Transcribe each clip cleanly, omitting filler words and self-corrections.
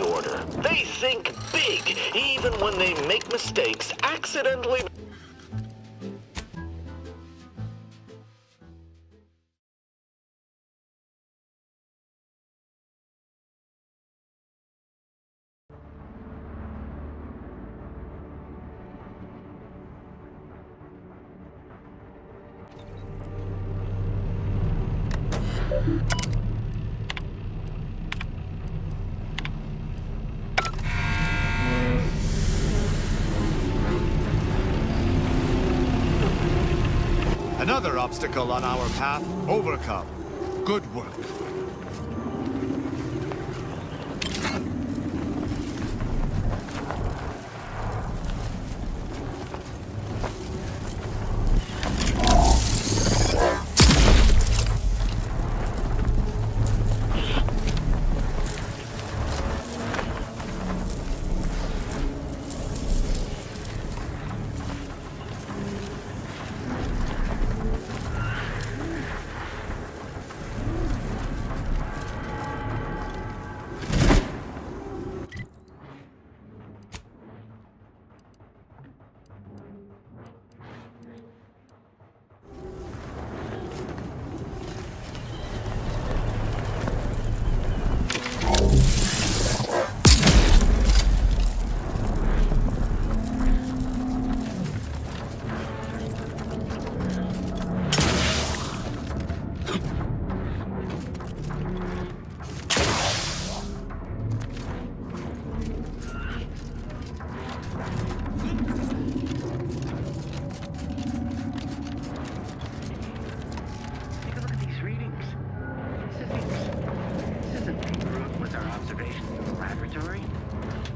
the Order. They think big, even when they make mistakes, accidentally... Another obstacle on our path overcome. Good work.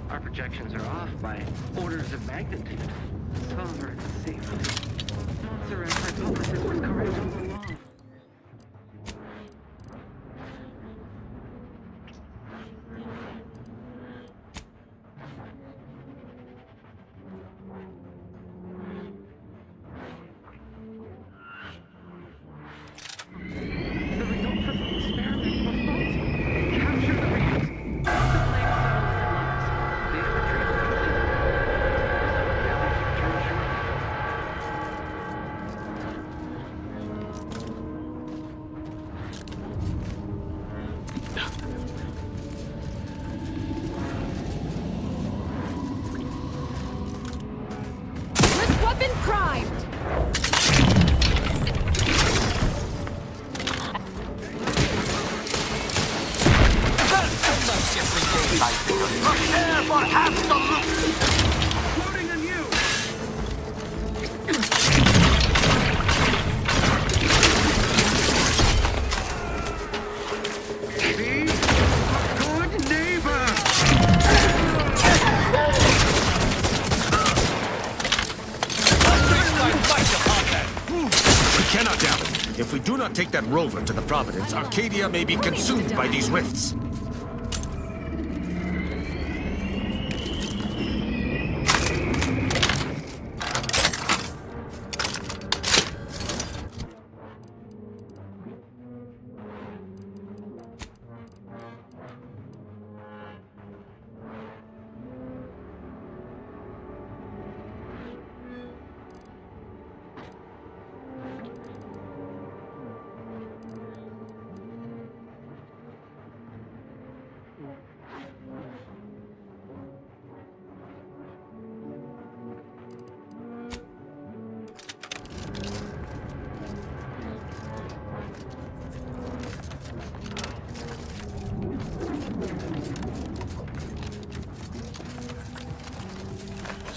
Our projections are off by orders of magnitude. However, it seems Montserrat hypothesis was correct all along. The results of the experiments were faulty. Capture the readings. The flame settles at last. Data retrieval complete. The others return shortly. With weapon primed! Prepare for absolute... Loading on you! Be a good neighbor! We cannot doubt it. If we do not take that rover to the Providence, Arcadia may be consumed by these rifts.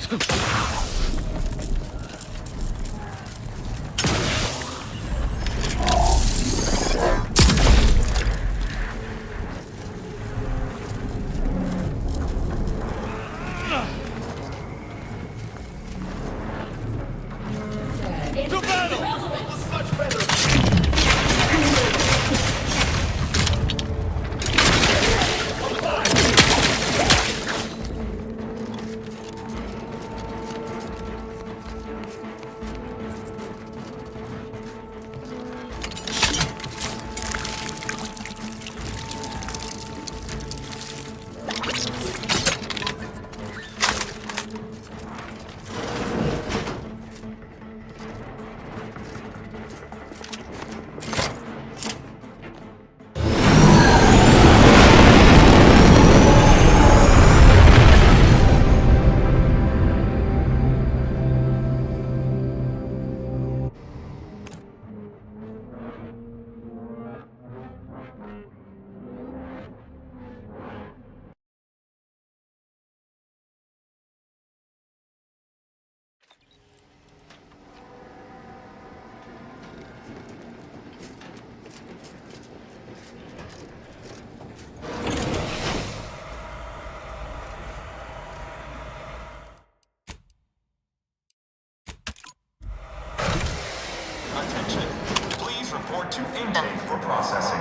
To battle! Much better! Attention. Please report to intake for processing.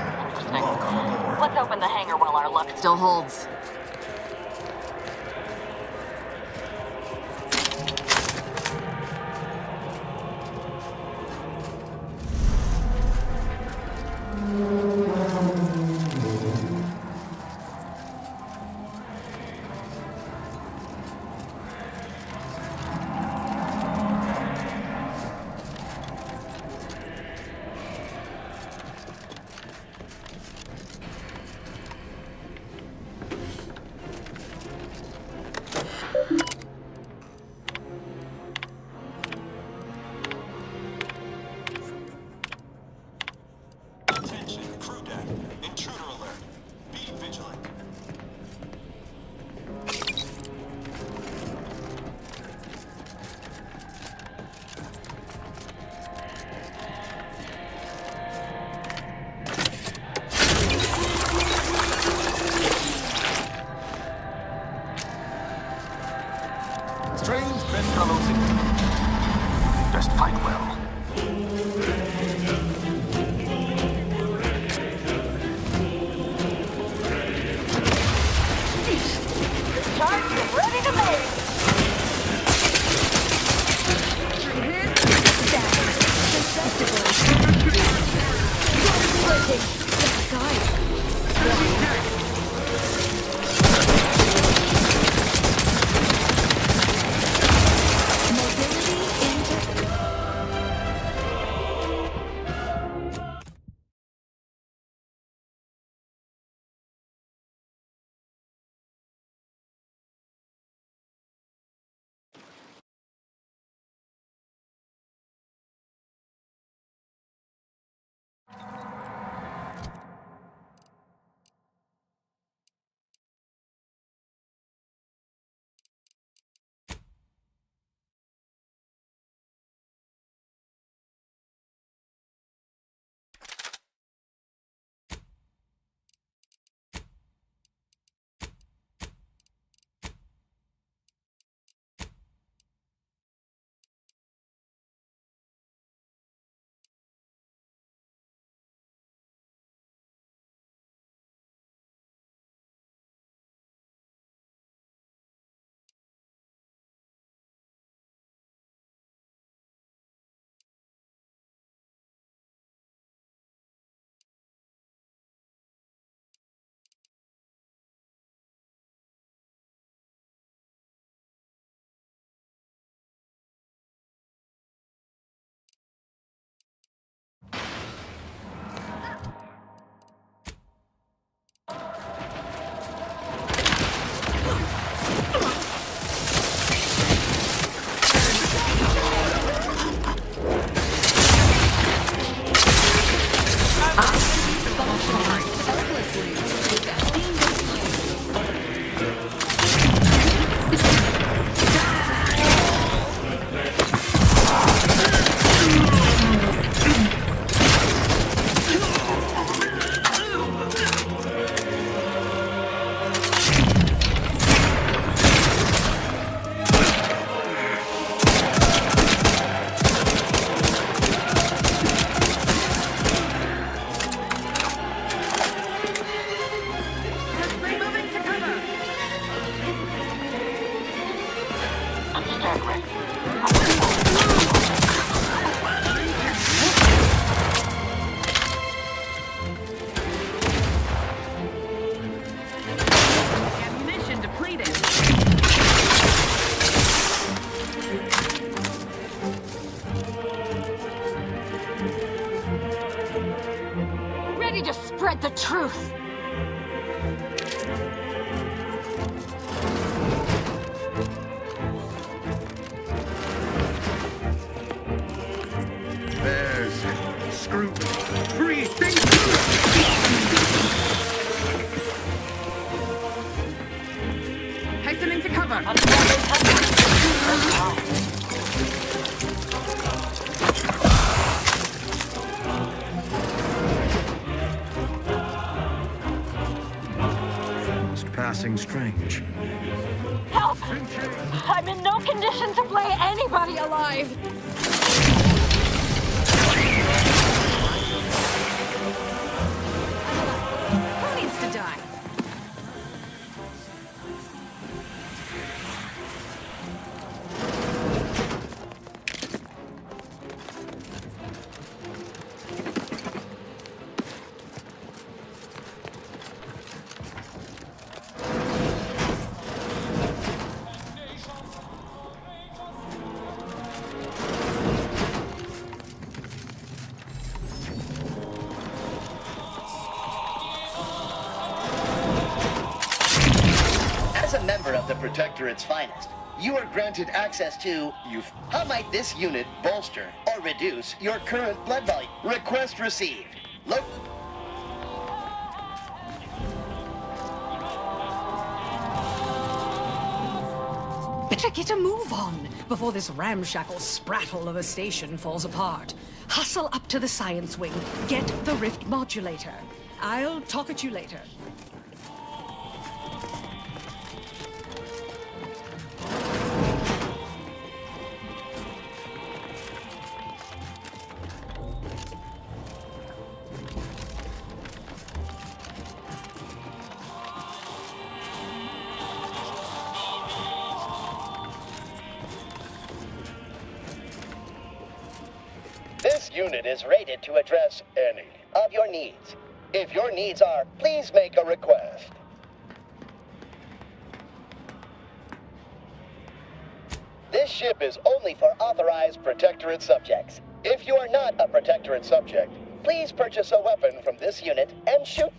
Welcome aboard. Let's open the hangar while our luck still holds. Attention, crew deck. Intruder alert. Be vigilant. Strange bedfellows in. Just fight well. Charged and ready to move! spread the truth. There's it. Screw. Free. Think. Take them into cover. Just passing strange. Help! I'm in no condition to play anybody alive. the Protectorate's finest. You are granted access to... How might this unit bolster or reduce your current blood volume? Request received. Look... Better get a move on before this ramshackle sprattle of a station falls apart. Hustle up to the science wing. Get the rift modulator. I'll talk at you later. This unit is rated to address any of your needs. If your needs are, please make a request. This ship is only for authorized Protectorate subjects. If you are not a Protectorate subject, please purchase a weapon from this unit and shoot.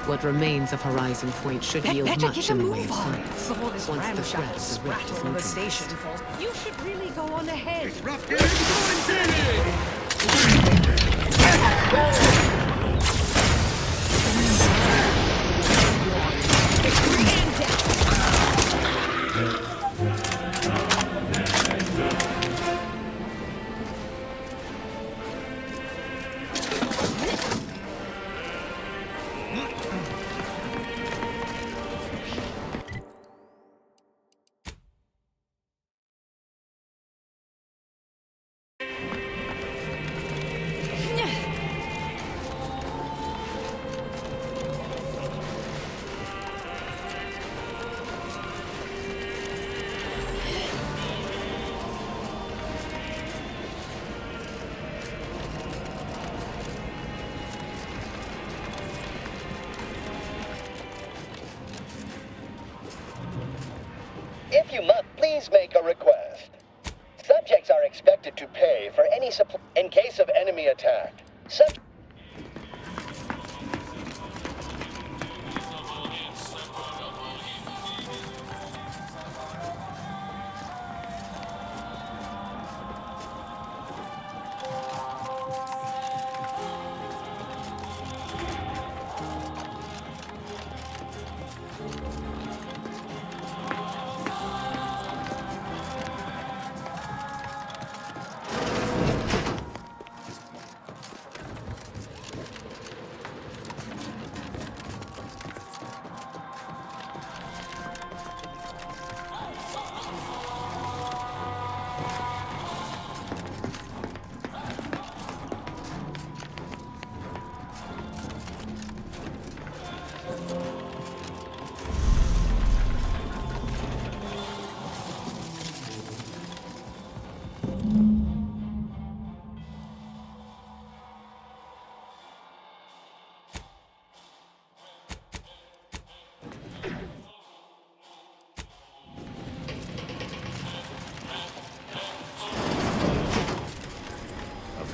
What remains of Horizon Point should yield Better much get a in the way move of on science. before this Once the ramshackle threat of the rift is sprattle of a station neutralized. falls. You should really go on ahead. If you must, please make a request. Subjects are expected to pay for any supply in case of enemy attack.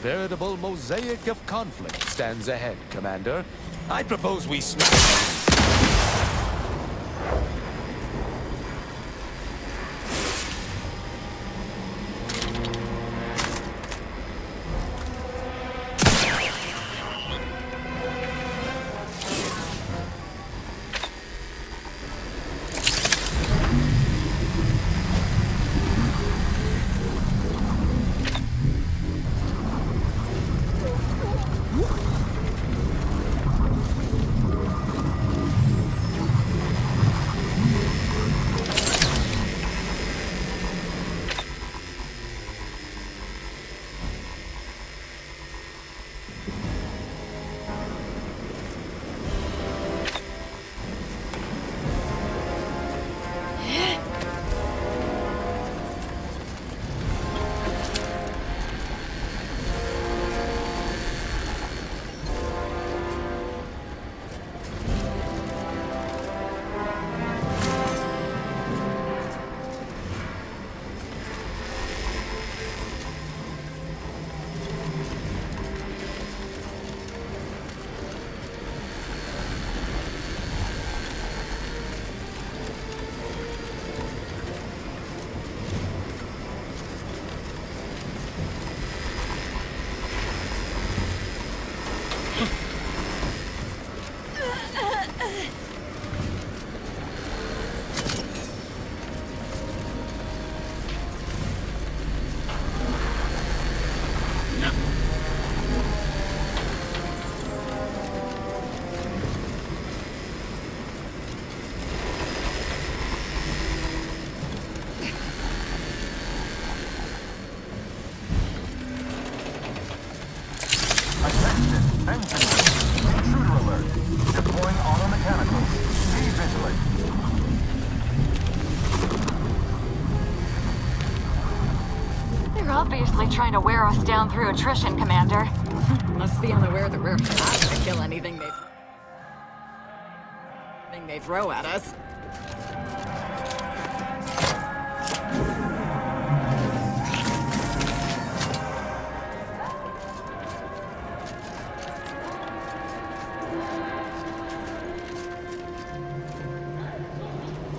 Veritable mosaic of conflict stands ahead, Commander. I propose we smash... Attention. Intruder alert. Deploying auto mechanicals. Be vigilant. They're obviously trying to wear us down through attrition, Commander. Must be unaware that we're fast to kill anything they throw at us.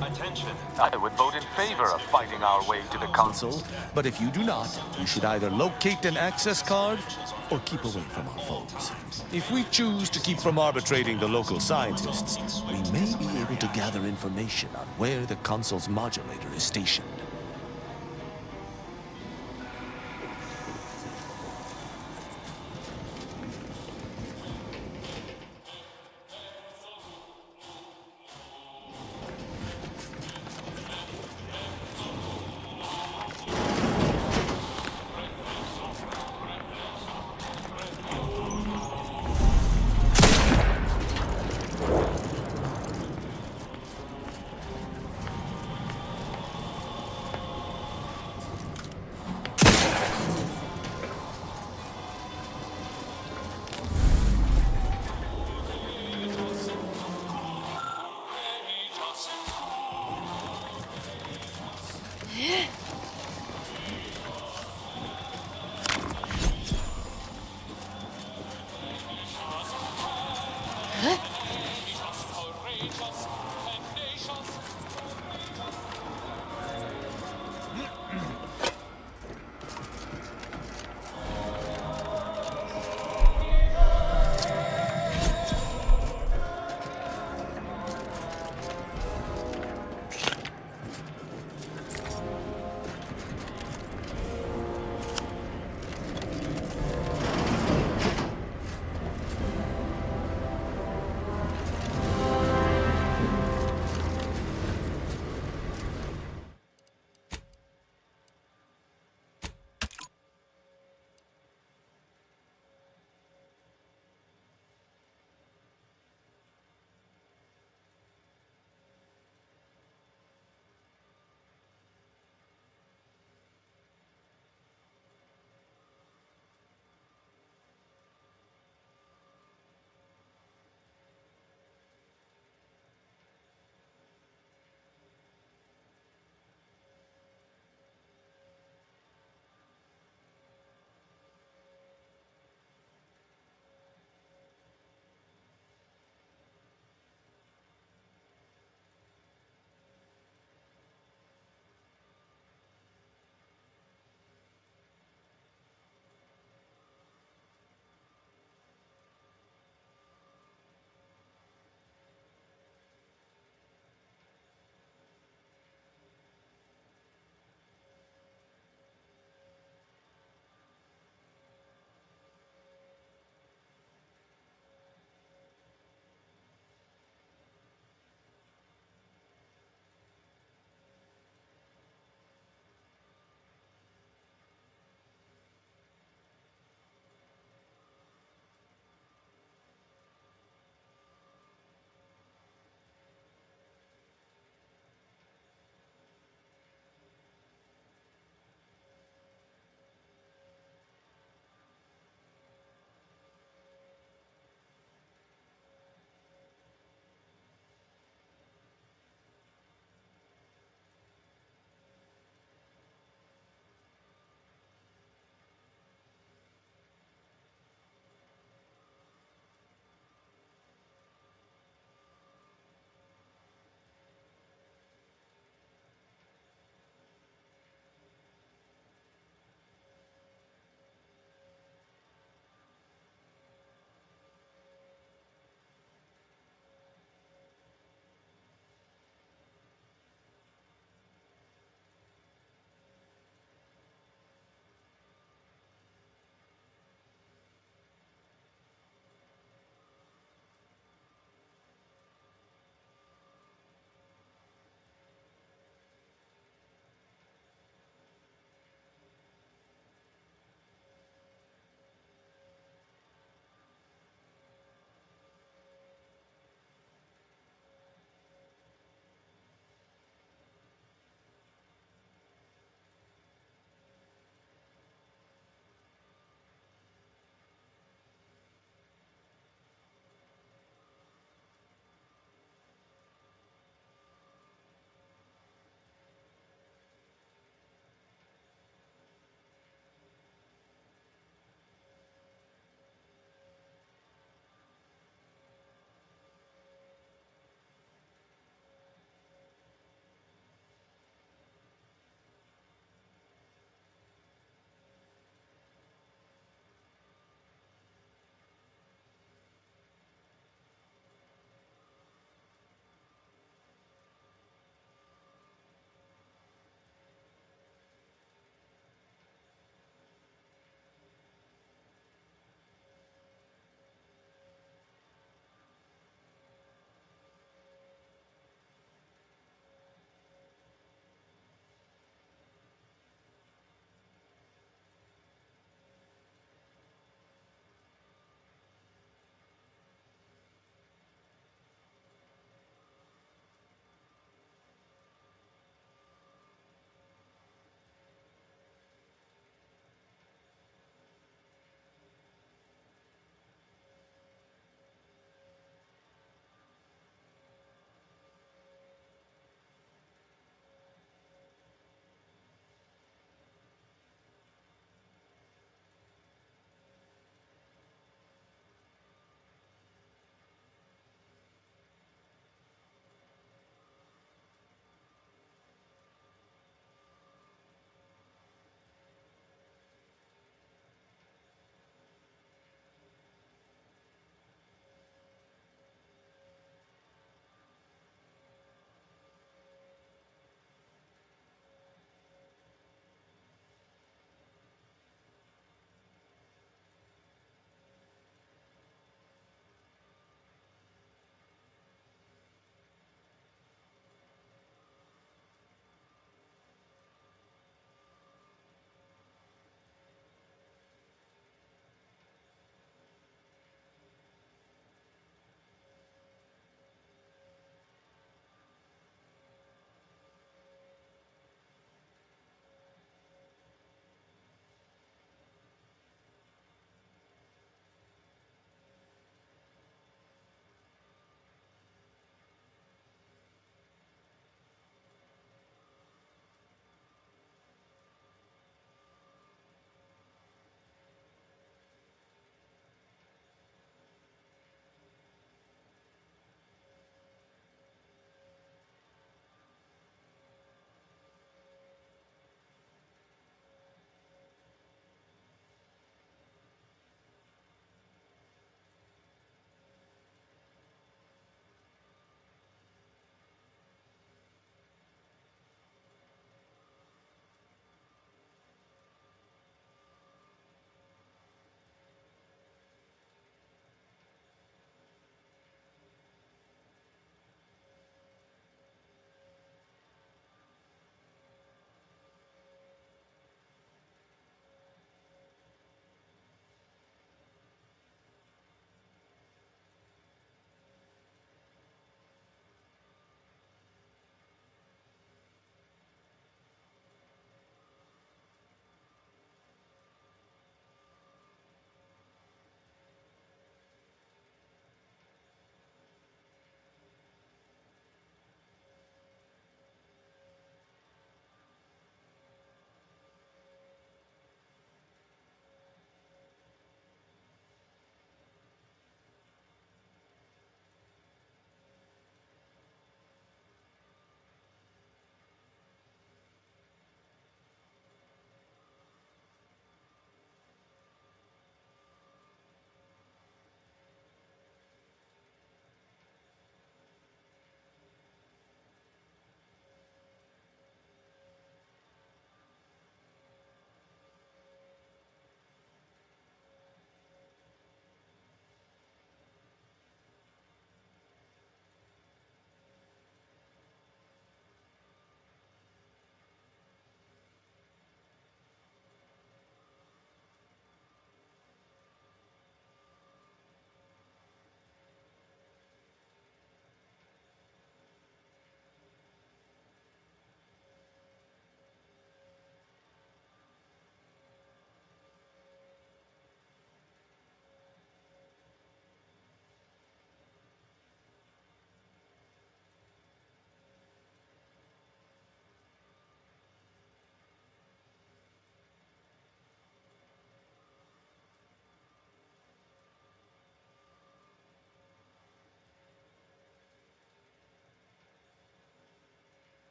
Attention. I would vote in favor of fighting our way to the council. But if you do not, you should either locate an access card or keep away from our foes. If we choose to keep from arbitrating the local scientists, we may be able to gather information on where the console's modulator is stationed.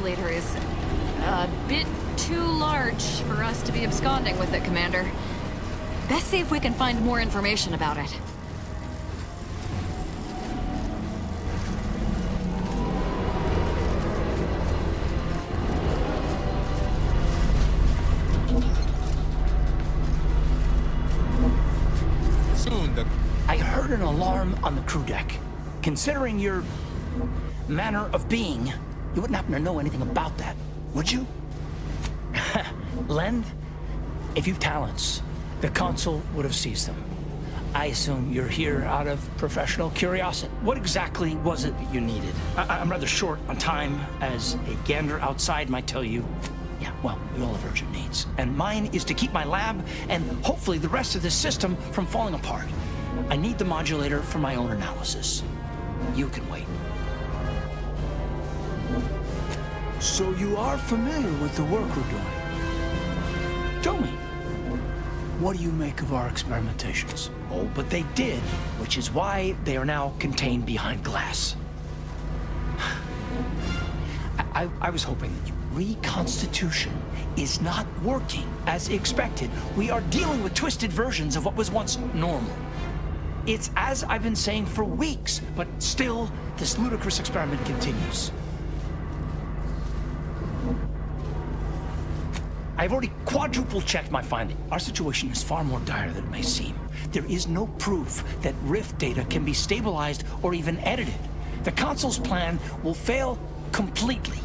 modulator is a bit too large for us to be absconding with it, Commander. Best see if we can find more information about it. I heard an alarm on the crew deck. Considering your manner of being, you wouldn't happen to know anything about that, would you? Len, if you've talents, the consul would have seized them. I assume you're here out of professional curiosity. What exactly was it that you needed? I'm rather short on time, as a gander outside might tell you. Yeah, well, we all have urgent needs. And mine is to keep my lab and hopefully the rest of this system from falling apart. I need the modulator for my own analysis. You can wait. So you are familiar with the work we're doing? Tell me, what do you make of our experimentations? Oh, but they did, which is why they are now contained behind glass. I was hoping that reconstitution is not working as expected. We are dealing with twisted versions of what was once normal. It's as I've been saying for weeks, but still, this ludicrous experiment continues. I've already quadruple checked my finding. Our situation is far more dire than it may seem. There is no proof that Rift data can be stabilized or even edited. The consul's plan will fail completely.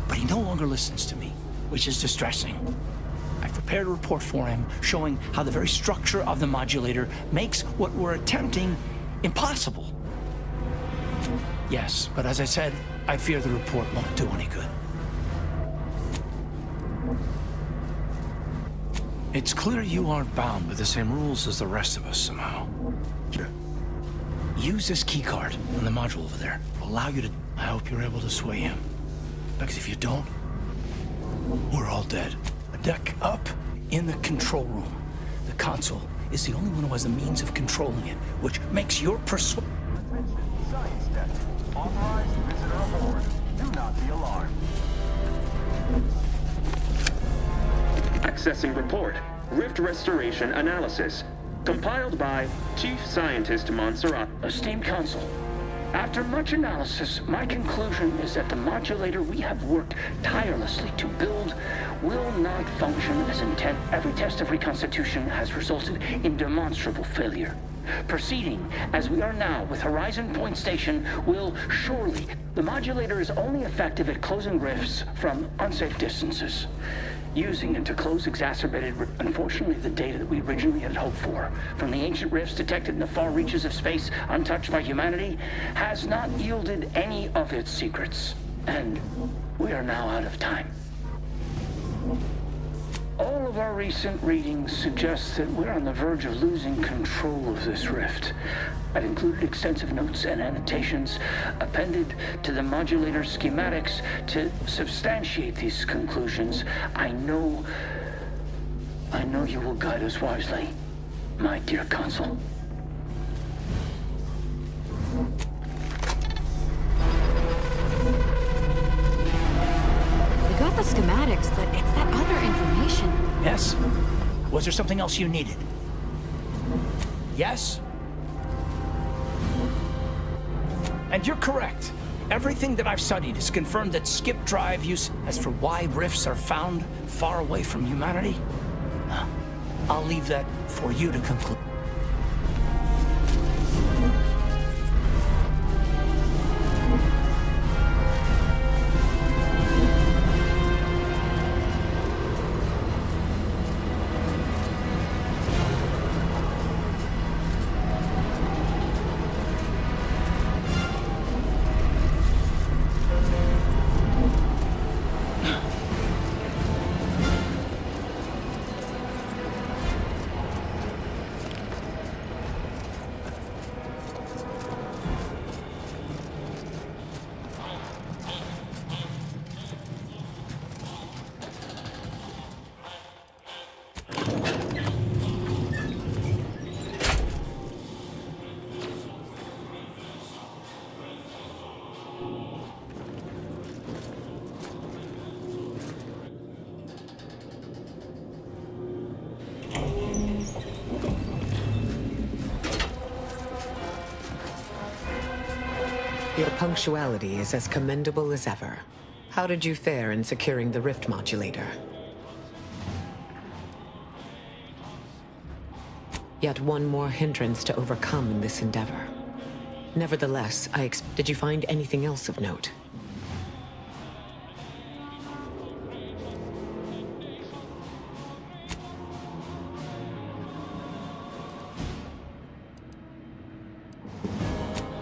But he no longer listens to me, which is distressing. I've prepared a report for him showing how the very structure of the modulator makes what we're attempting impossible. Yes, but as I said, I fear the report won't do any good. It's clear you aren't bound by the same rules as the rest of us somehow. Here, use this keycard on the module over there. It'll allow you to... I hope you're able to sway him. Because if you don't, we're all dead. A deck up in the control room. The console is the only one who has the means of controlling it, which makes your Science deck. Authorized visitor aboard. Do not be alarmed. Accessing report. Rift restoration analysis. Compiled by Chief Scientist Montserrat. Esteemed Consul, after much analysis, my conclusion is that the modulator we have worked tirelessly to build will not function as intended. Every test of reconstitution has resulted in demonstrable failure. Proceeding as we are now with Horizon Point Station will surely... The modulator is only effective at closing rifts from unsafe distances. Using it to close exacerbated, unfortunately, the data that we originally had hoped for from the ancient rifts detected in the far reaches of space untouched by humanity has not yielded any of its secrets. And we are now out of time. All of our recent readings suggest that we're on the verge of losing control of this rift. I've included extensive notes and annotations appended to the modulator schematics to substantiate these conclusions. I know you will guide us wisely, my dear Consul. We got the schematics, but it's that other information. Yes? Was there something else you needed? Yes? And you're correct. Everything that I've studied has confirmed that skip drive use... As for why rifts are found far away from humanity, I'll leave that for you to conclude. Your punctuality is as commendable as ever. How did you fare in securing the rift modulator? Yet one more hindrance to overcome in this endeavor. Nevertheless, did you find anything else of note?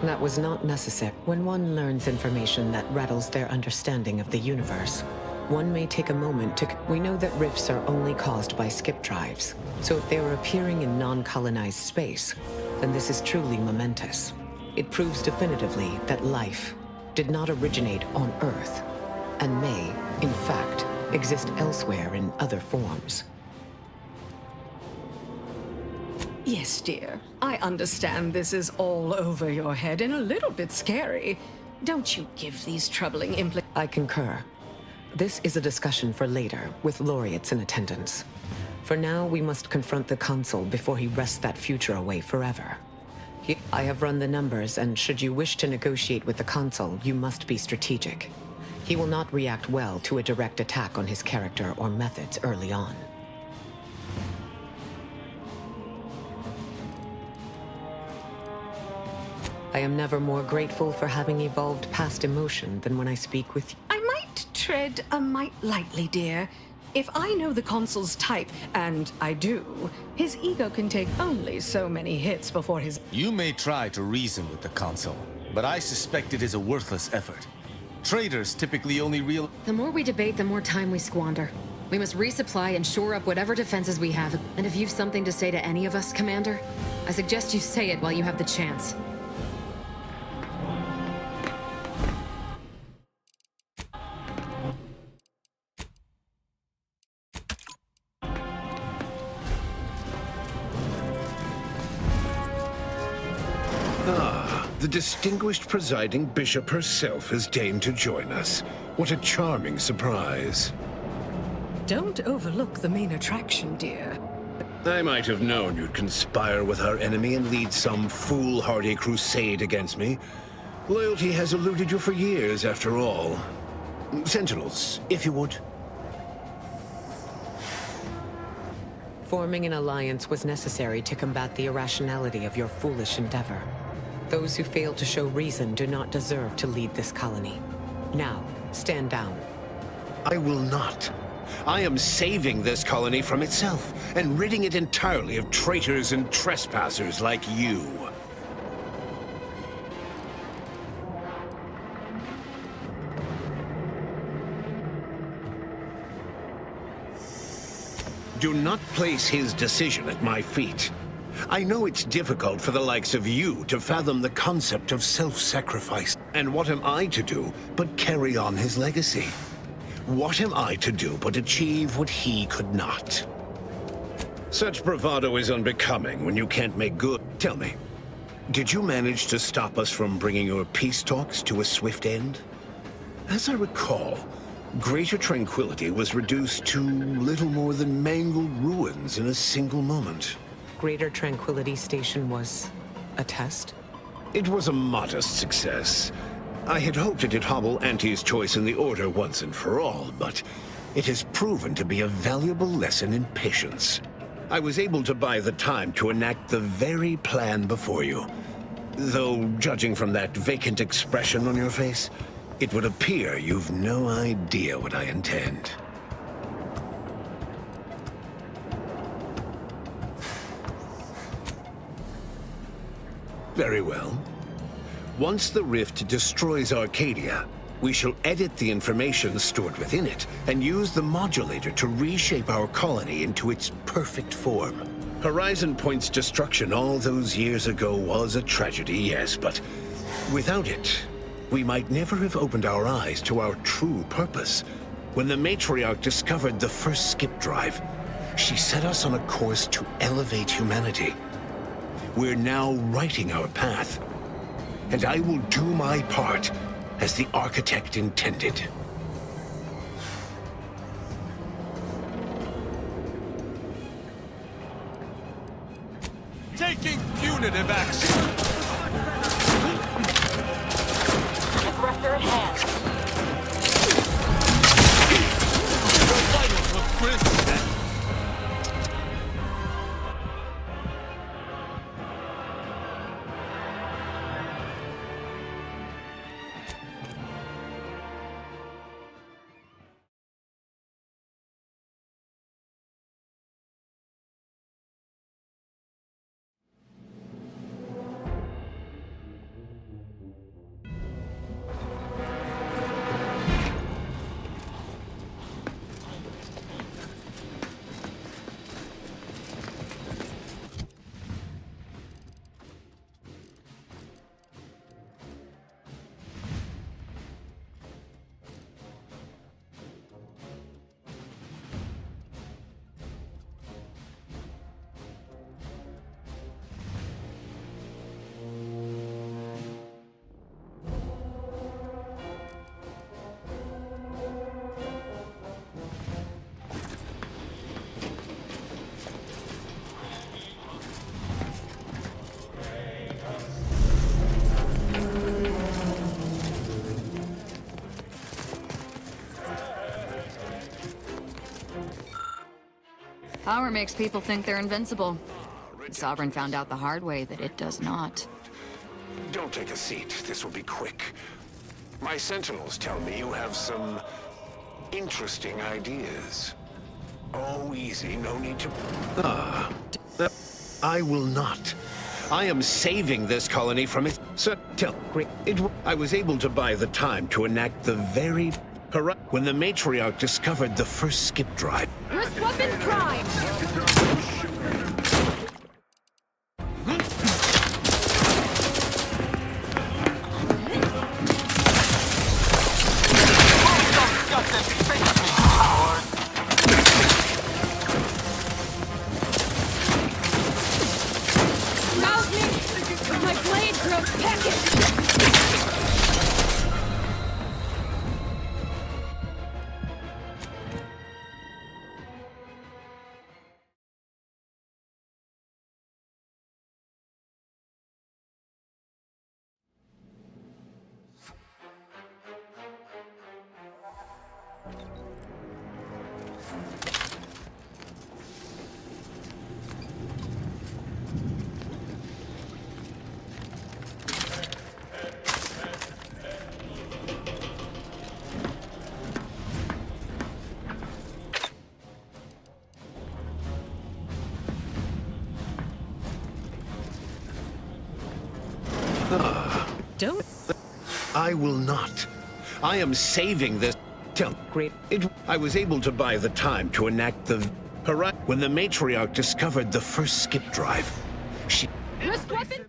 That was not necessary. When one learns information that rattles their understanding of the universe, one may take a moment to... We know that rifts are only caused by skip drives, so if they are appearing in non-colonized space, then this is truly momentous. It proves definitively that life did not originate on Earth, and may, in fact, exist elsewhere in other forms. Yes, dear. I understand this is all over your head and a little bit scary. Don't you give these troubling I concur. This is a discussion for later, with laureates in attendance. For now, we must confront the Consul before he wrests that future away forever. I have run the numbers, and should you wish to negotiate with the Consul, you must be strategic. He will not react well to a direct attack on his character or methods early on. I am never more grateful for having evolved past emotion than when I speak with you. I might tread a mite lightly, dear. If I know the Consul's type, and I do, his ego can take only so many hits before his... You may try to reason with the Consul, but I suspect it is a worthless effort. Traitors typically only The more we debate, the more time we squander. We must resupply and shore up whatever defenses we have. And if you've something to say to any of us, Commander, I suggest you say it while you have the chance. The distinguished presiding bishop herself has deigned to join us. What a charming surprise. Don't overlook the main attraction, dear. I might have known you'd conspire with our enemy and lead some foolhardy crusade against me. Loyalty has eluded you for years, after all. Sentinels, if you would. Forming an alliance was necessary to combat the irrationality of your foolish endeavor. Those who fail to show reason do not deserve to lead this colony. Now, stand down. I will not. I am saving this colony from itself and ridding it entirely of traitors and trespassers like you. Do not place his decision at my feet. I know it's difficult for the likes of you to fathom the concept of self-sacrifice. And what am I to do but carry on his legacy? What am I to do but achieve what he could not? Such bravado is unbecoming when you can't make good. Tell me, did you manage to stop us from bringing your peace talks to a swift end? As I recall, Greater Tranquility was reduced to little more than mangled ruins in a single moment. Greater Tranquility Station was a test? It was a modest success. I had hoped it'd hobble Auntie's choice in the Order once and for all, but it has proven to be a valuable lesson in patience. I was able to buy the time to enact the very plan before you. Though, judging from that vacant expression on your face, it would appear you've no idea what I intend. Very well. Once the rift destroys Arcadia, we shall edit the information stored within it and use the modulator to reshape our colony into its perfect form. Horizon Point's destruction all those years ago was a tragedy, yes, but without it, we might never have opened our eyes to our true purpose. When the Matriarch discovered the first skip drive, she set us on a course to elevate humanity. We're now writing our path, and I will do my part as the architect intended. Taking punitive action! at hand. Power makes people think they're invincible. The Sovereign found out the hard way that it does not. Don't take a seat. This will be quick. My sentinels tell me you have some interesting ideas. Oh, easy. No need to... I will not. I am saving this colony from it. I was able to buy the time to enact the very... when the matriarch discovered the first skip drive. Risk weapon prime! Rouse me! My blade grows peckish! Don't. I will not. I am saving this. I was able to buy the time to enact the... when the matriarch discovered the first skip drive. She... Risk weapon!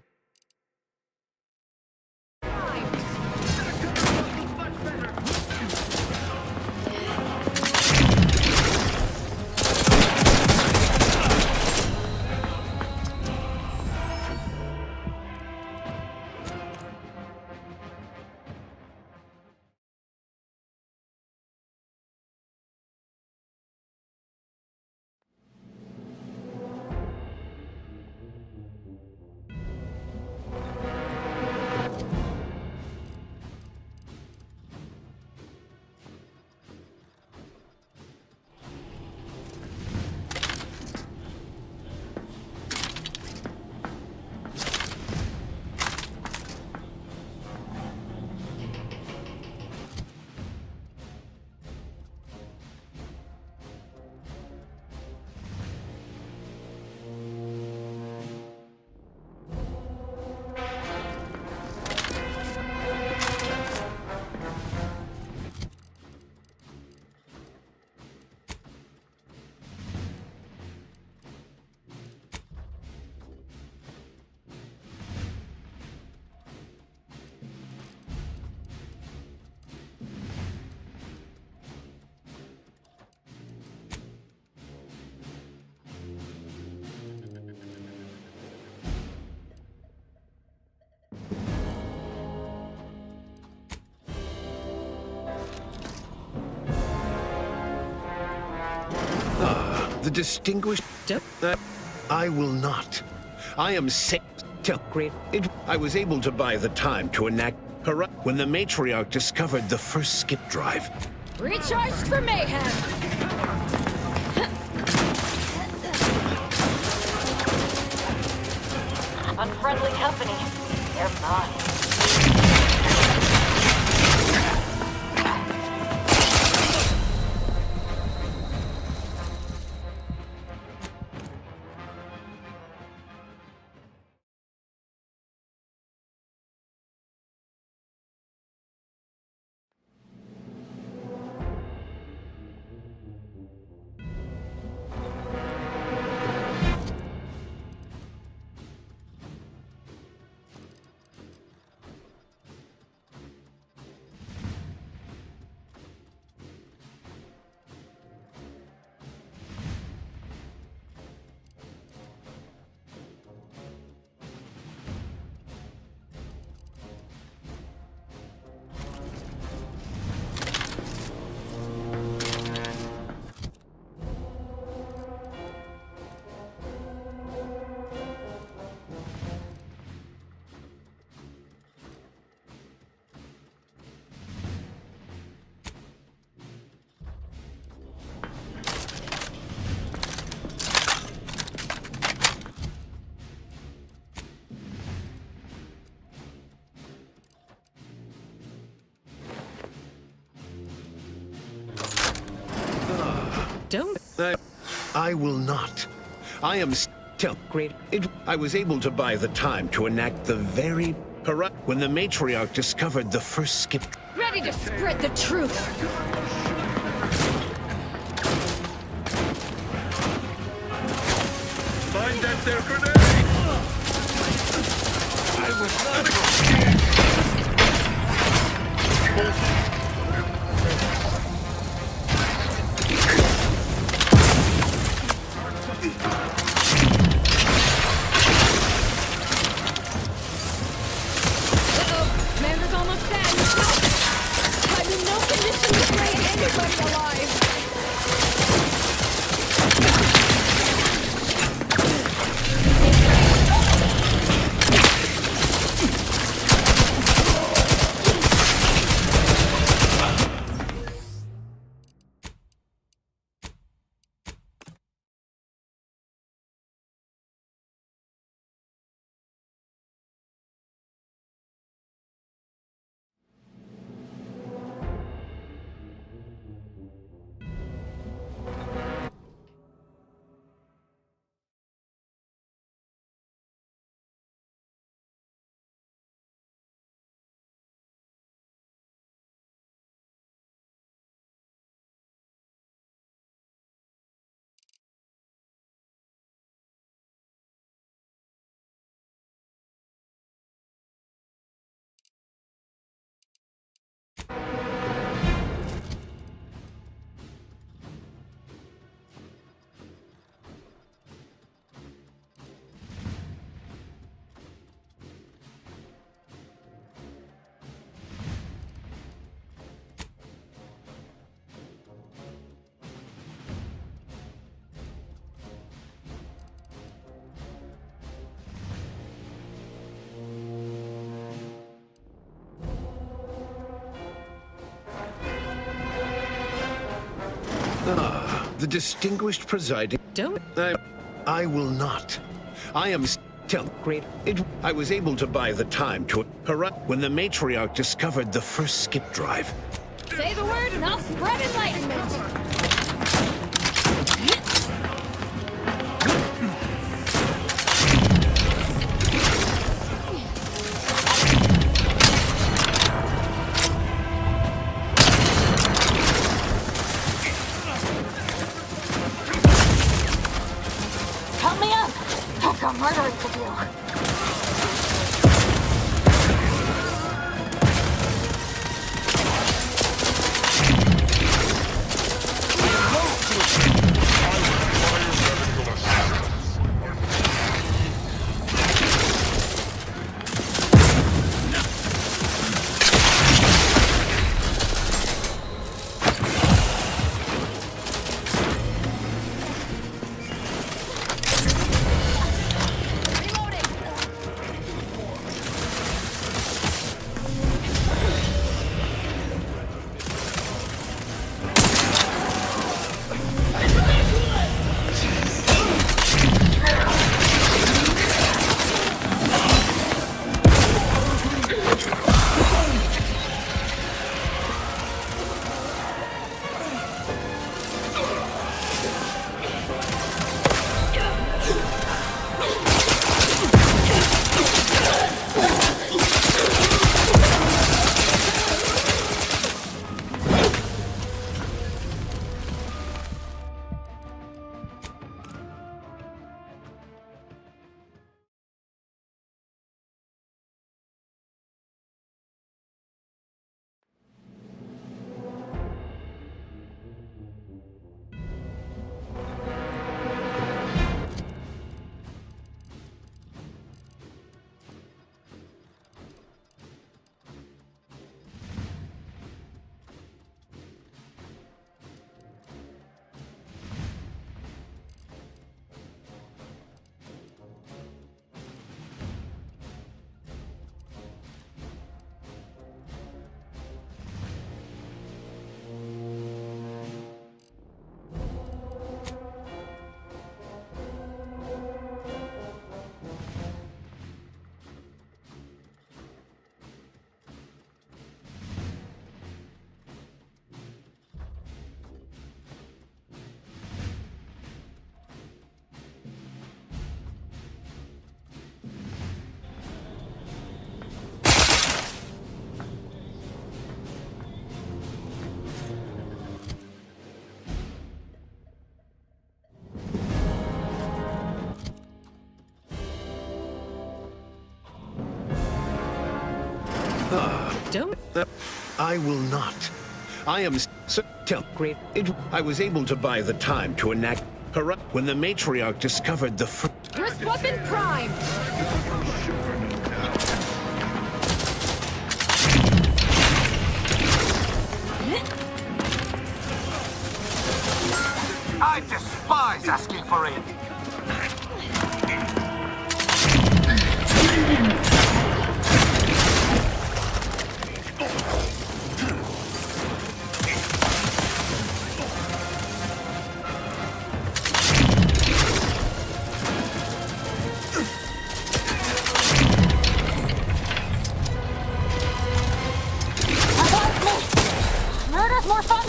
The distinguished... I will not. I am safe. I was able to buy the time to enact... When the matriarch discovered the first skip drive, Recharged for mayhem! Unfriendly company. They're mine. Don't. I will not. I am still great. I was able to buy the time to enact the very when the matriarch discovered the first skip. Ready to spread the truth! Find that there grenade! I was Commander's almost dead! I'm in no condition to bring anybody alive! The distinguished presiding. Don't. I will not. I am still great. I was able to buy the time to when the matriarch discovered the first skip drive. Say the word and I'll spread enlightenment! Help me up! I've got murdering to do. Don't. I will not. I am so great. I was able to buy the time to enact when the matriarch discovered the Wrist weapon prime! I despise asking for aid. Murder's more fun.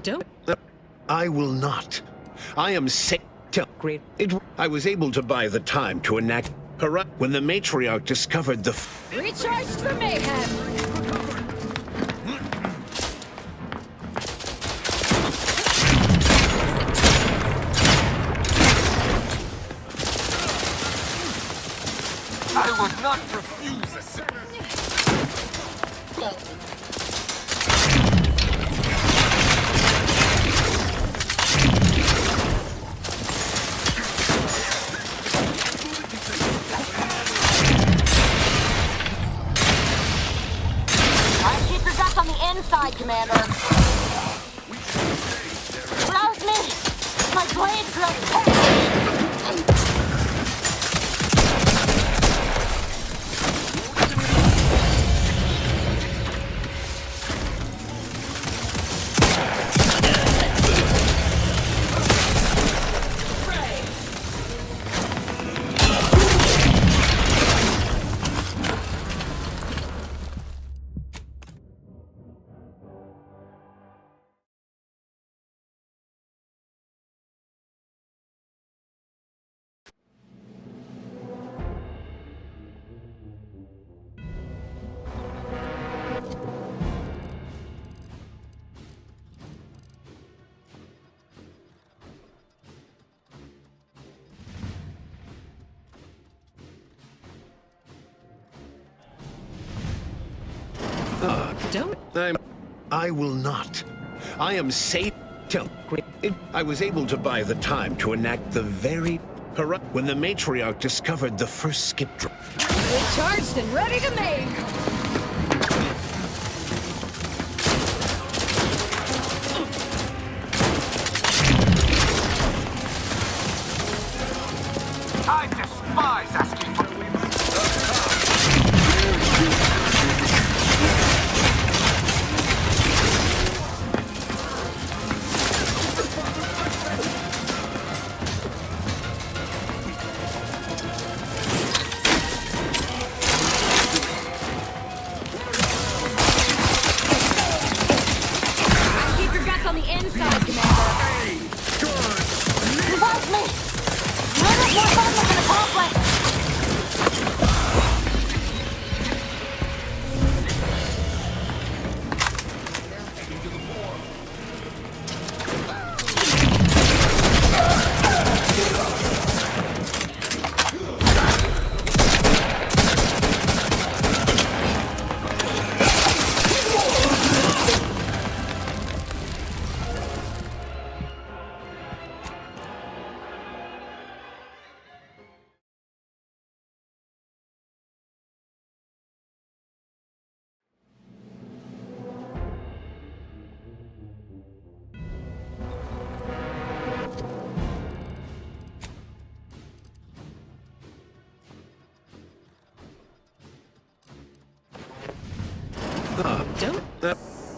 Don't. I will not. I am sick. Great. I was able to buy the time to enact when the matriarch discovered the Recharged for mayhem! I would not refuse a inside, Commander. Rouse me! My blade grows cold! I will not. I am safe. I was able to buy the time to enact the very when the matriarch discovered the first skip drop. Recharged and ready to make! I despise asking for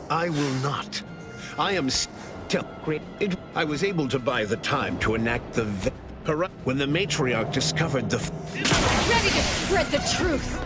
I will not. I am still great. I was able to buy the time to enact the when the matriarch discovered the. Ready to spread the truth.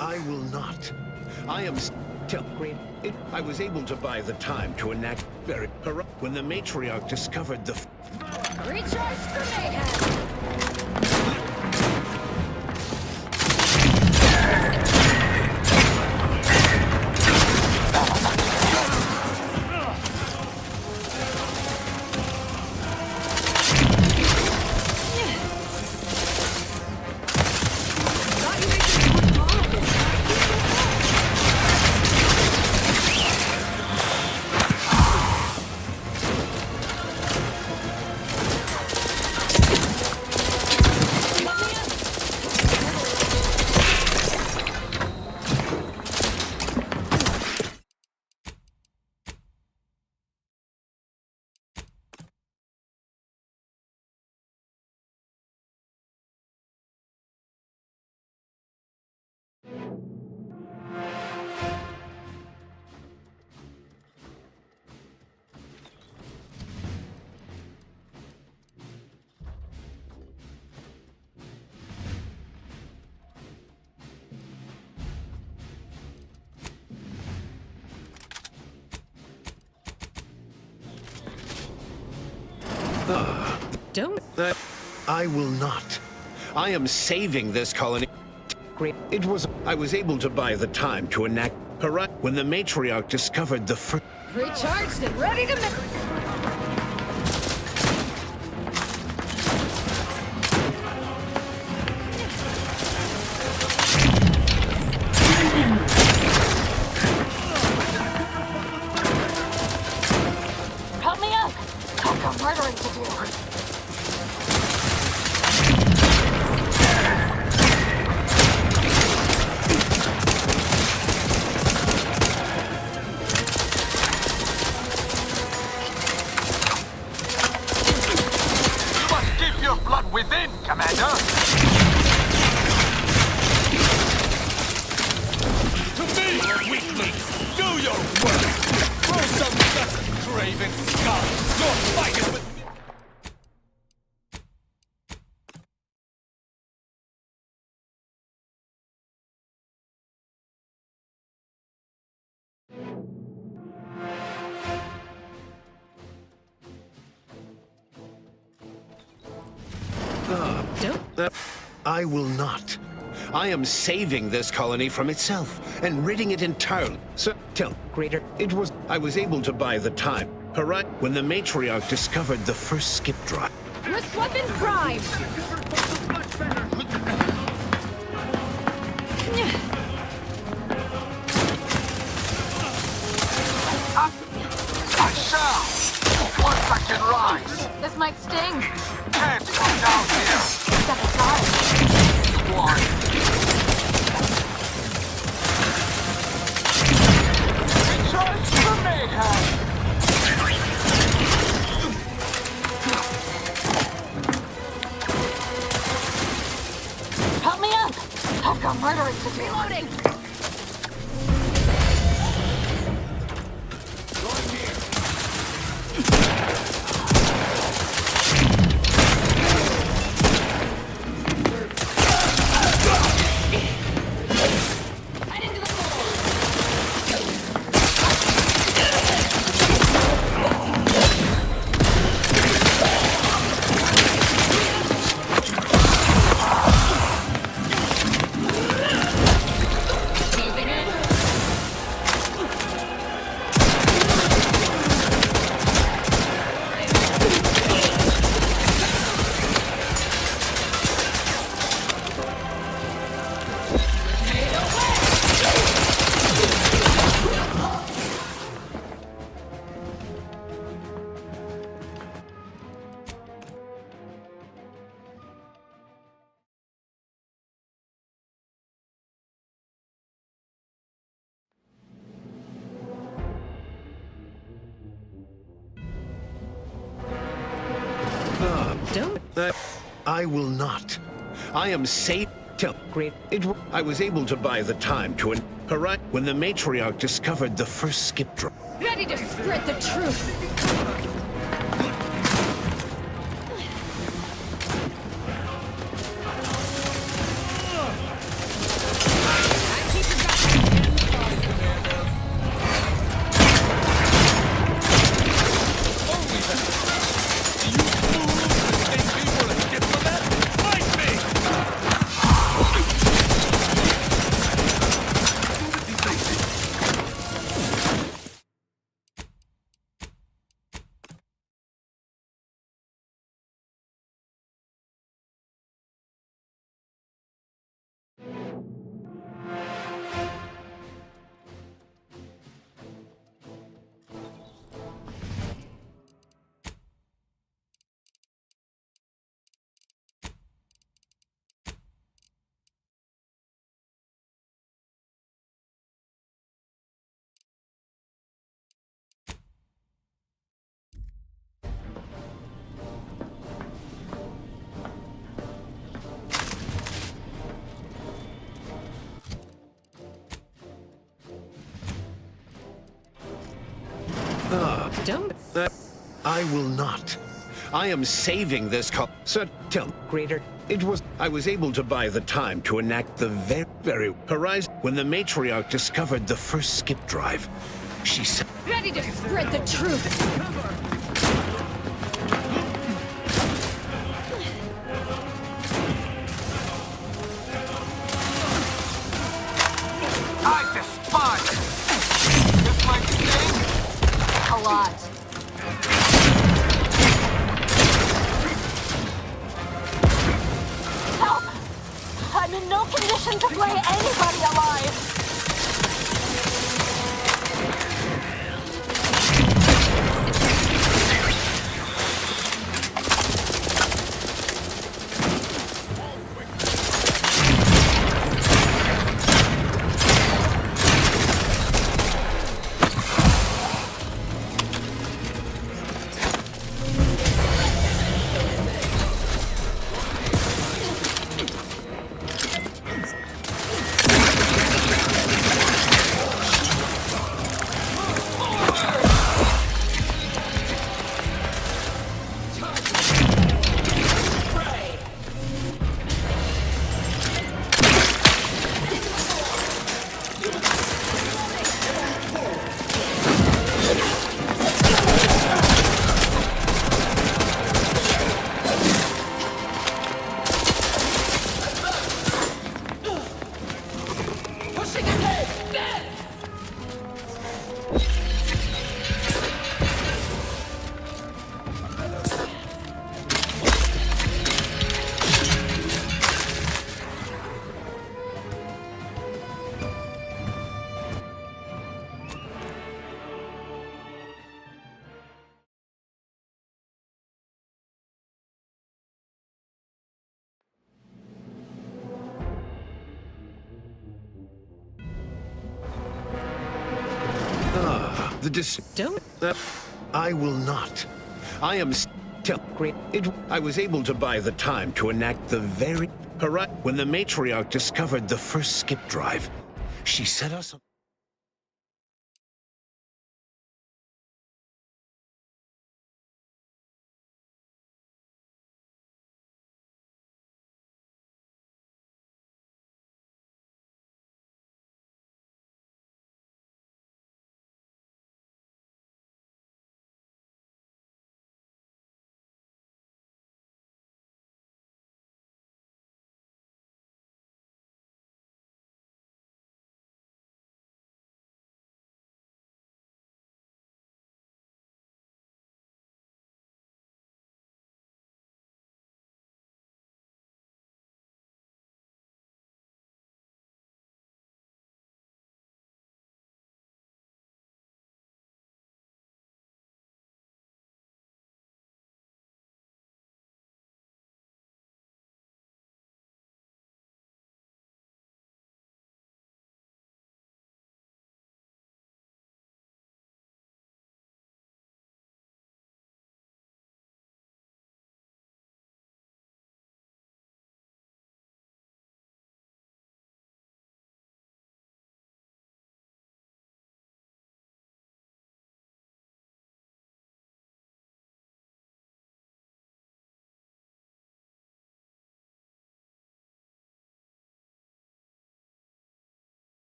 I will not. I am still great. I was able to buy the time to enact when the matriarch discovered the. Recharge for mayhem. Don't. I will not. I am saving this colony. Great. It was. I was able to buy the time to enact when the matriarch discovered the first. Recharged and ready to make. Help me up! I've got murdering to do. Blood within, Commander! To me, weaklings! Do your work! Throw some guts at craven scum! Your fight is with... I will not. I am saving this colony from itself and ridding it entirely. So, tell Greater, it was. I was able to buy the time. Right when the matriarch discovered the first skip drive. Wrist weapon prime! I shall! Once I can rise! This might sting. Can't come down here! Step aside. One. Recharge the mayhem! Help me up! I've got murdering to do. Reloading! I will not. I am safe. Tell Great. I was able to buy the time to right when the matriarch discovered the first skip drive. Ready to spread the truth! Don't. I will not. I am saving this Sir, tell Greater. It was. I was able to buy the time to enact the very horizon when the matriarch discovered the first skip drive. She said. Ready to spread the truth! Don't. I will not. I am great. I was able to buy the time to enact the very when the matriarch discovered the first skip drive. She set us up.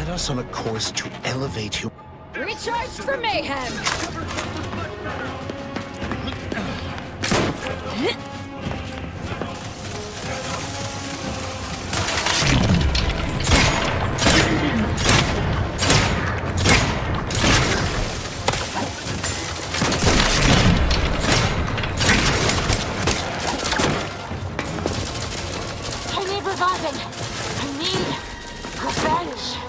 set us on a course to elevate humanity. Recharged for mayhem! I need reviving. I need revenge.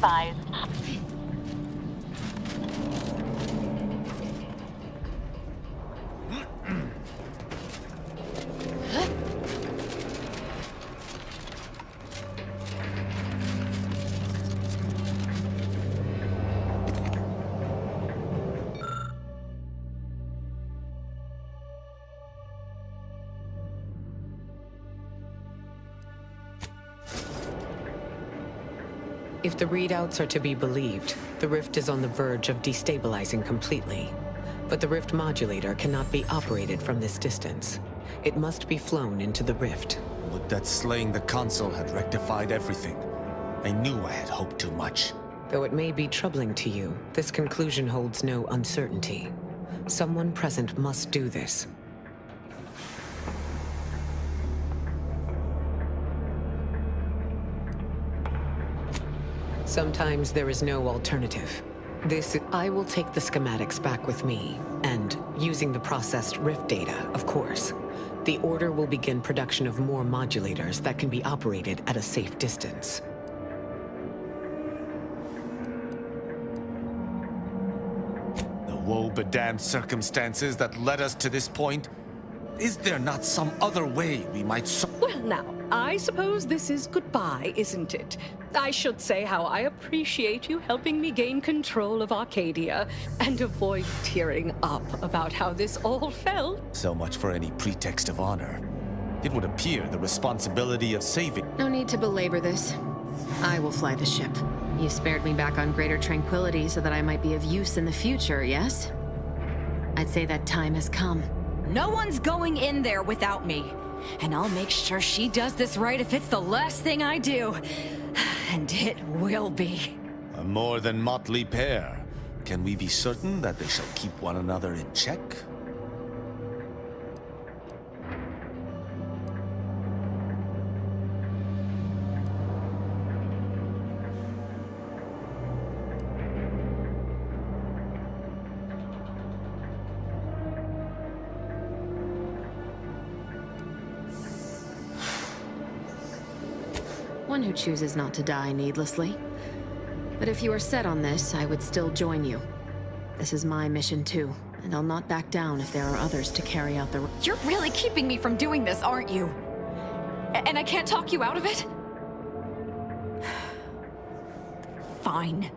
advised. If the readouts are to be believed, the rift is on the verge of destabilizing completely. But the rift modulator cannot be operated from this distance. It must be flown into the rift. Would that slaying the console had rectified everything. I knew I had hoped too much. Though it may be troubling to you, this conclusion holds no uncertainty. Someone present must do this. Sometimes there is no alternative. I will take the schematics back with me, and, using the processed rift data, of course, the Order will begin production of more modulators that can be operated at a safe distance. The woe-bedamned circumstances that led us to this point? Is there not some other way we might Well now, I suppose this is goodbye, isn't it? I should say how I appreciate you helping me gain control of Arcadia and avoid tearing up about how this all felt. So much for any pretext of honor. It would appear the responsibility of saving... No need to belabor this. I will fly the ship. You spared me back on Greater Tranquility so that I might be of use in the future, yes? I'd say that time has come. No one's going in there without me. And I'll make sure she does this right if it's the last thing I do. And it will be. A more than motley pair. Can we be certain that they shall keep one another in check? One who chooses not to die needlessly. But if you are set on this, I would still join you. This is my mission too, and I'll not back down if there are others to carry out the... You're really keeping me from doing this, aren't you? And I can't talk you out of it? Fine.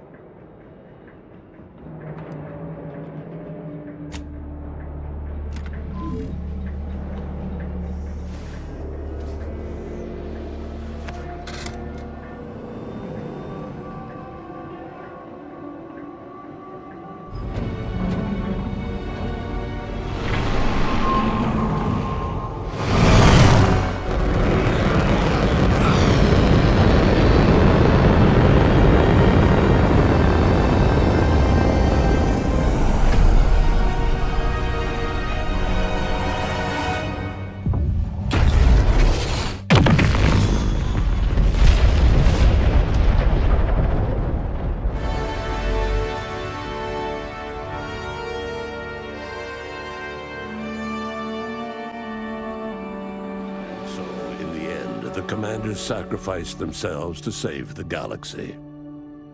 The commanders sacrificed themselves to save the galaxy.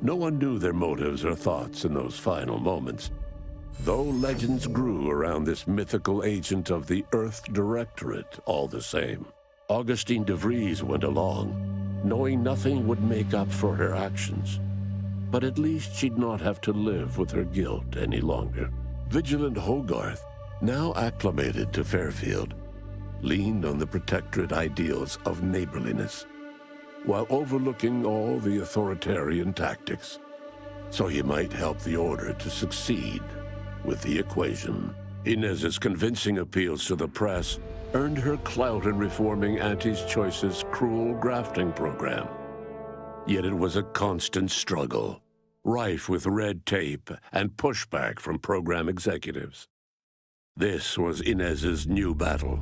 No one knew their motives or thoughts in those final moments, though legends grew around this mythical agent of the Earth Directorate all the same. Augustine de Vries went along, knowing nothing would make up for her actions. But at least she'd not have to live with her guilt any longer. Vigilant Hogarth, now acclimated to Fairfield, leaned on the Protectorate ideals of neighborliness, while overlooking all the authoritarian tactics, so he might help the Order to succeed with the equation. Inez's convincing appeals to the press earned her clout in reforming Auntie's Choice's cruel grafting program. Yet it was a constant struggle, rife with red tape and pushback from program executives. This was Inez's new battle,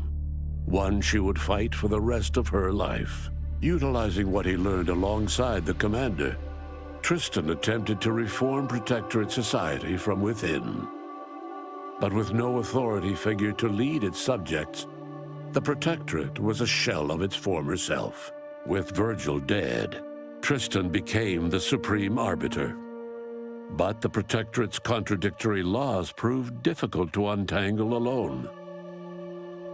one she would fight for the rest of her life. Utilizing what he learned alongside the commander, Tristan attempted to reform Protectorate society from within. But with no authority figure to lead its subjects, the Protectorate was a shell of its former self. With Virgil dead, Tristan became the supreme arbiter. But the Protectorate's contradictory laws proved difficult to untangle alone.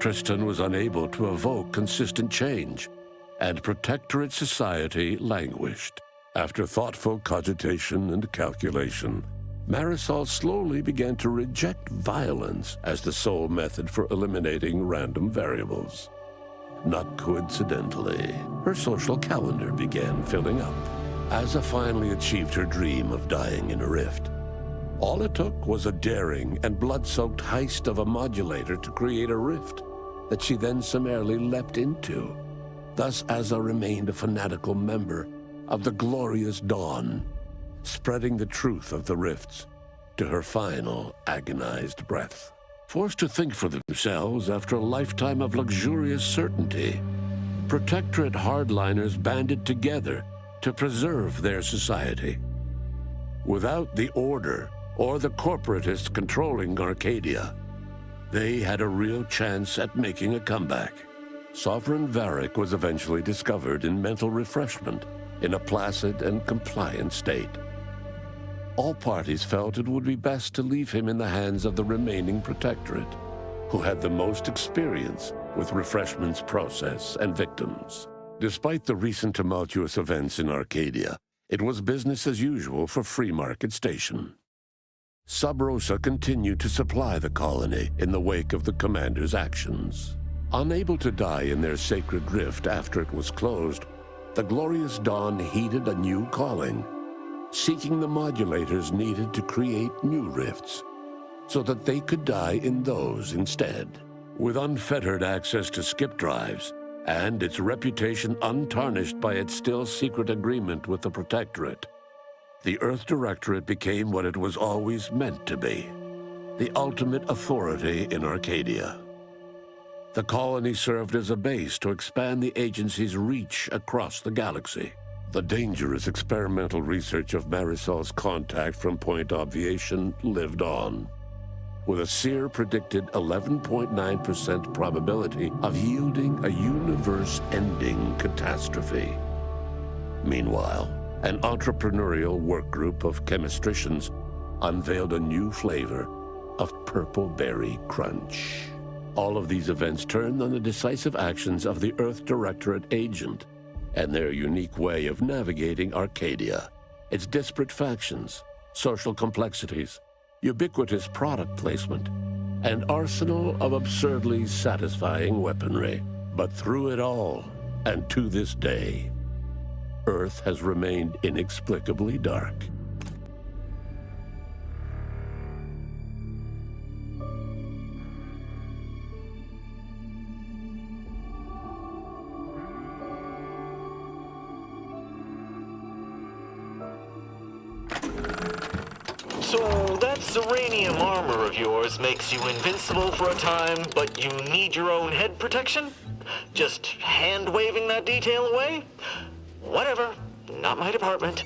Tristan was unable to evoke consistent change, and Protectorate society languished. After thoughtful cogitation and calculation, Marisol slowly began to reject violence as the sole method for eliminating random variables. Not coincidentally, her social calendar began filling up. Asa finally achieved her dream of dying in a rift. All it took was a daring and blood-soaked heist of a modulator to create a rift that she then summarily leapt into. Thus, Asa remained a fanatical member of the Glorious Dawn, spreading the truth of the rifts to her final agonized breath. Forced to think for themselves after a lifetime of luxurious certainty, Protectorate hardliners banded together to preserve their society. Without the Order or the corporatists controlling Arcadia, they had a real chance at making a comeback. Sovereign Varric was eventually discovered in mental refreshment in a placid and compliant state. All parties felt it would be best to leave him in the hands of the remaining Protectorate, who had the most experience with refreshment's process and victims. Despite the recent tumultuous events in Arcadia, it was business as usual for Free Market Station. Sub Rosa continued to supply the colony in the wake of the commander's actions. Unable to die in their sacred rift after it was closed, the Glorious Dawn heeded a new calling, seeking the modulators needed to create new rifts, so that they could die in those instead. With unfettered access to skip drives, and its reputation untarnished by its still secret agreement with the Protectorate, the Earth Directorate became what it was always meant to be, the ultimate authority in Arcadia. The colony served as a base to expand the agency's reach across the galaxy. The dangerous experimental research of Marisol's contact from Point Obviation lived on, with a Seer predicted 11.9% probability of yielding a universe-ending catastrophe. Meanwhile, an entrepreneurial work group of chemistricians unveiled a new flavor of Purple Berry Crunch. All of these events turned on the decisive actions of the Earth Directorate agent and their unique way of navigating Arcadia, its disparate factions, social complexities, ubiquitous product placement, and arsenal of absurdly satisfying weaponry. But through it all, and to this day, Earth has remained inexplicably dark. So that Serenium armor of yours makes you invincible for a time, but you need your own head protection? Just hand-waving that detail away? Whatever, not my department.